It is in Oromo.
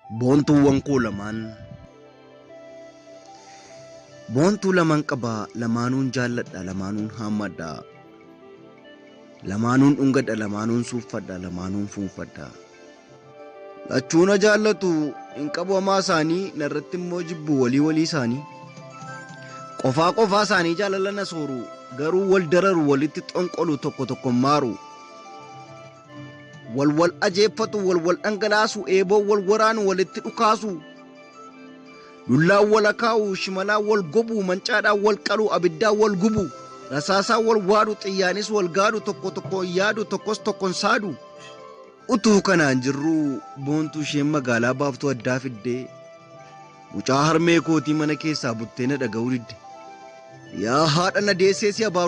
Boontuuwwan koo lamaan. Boontuu lamaan qaba, lamaanuun jaalladha, lamaanuun hammadha. Lamaanuun dhungadha, lamaanuun suuffadha, lamaanuun fuunfadha. Lachuuna jaallatu hin qabu hamaa isaanii, narratti immoo jibbu walii isaanii. Qofaa isaanii jaalala na sooru, garuu wal dararu, walitti xonqolu, tokko maaru. Wal ajeeffatu, wal dhangalaasu, eeboo wal waraanu, walitti dhukaasu. Lullaan wal akaa'u, shimalaan wal gobu, mancaadhaan wal qalu, abiddaan wal gubu. Rasaasaan wal waadu, xiyyaanis wal gaadu, tokko yaadu, tokkon saadu. Utuu kanaan jirru boontuu isheen magaalaa baaftuu addaa fiddee mucaa harmee kootii mana keessaa buttee na dhaga'uu didde. Yaa haadha na deessee si abaaru.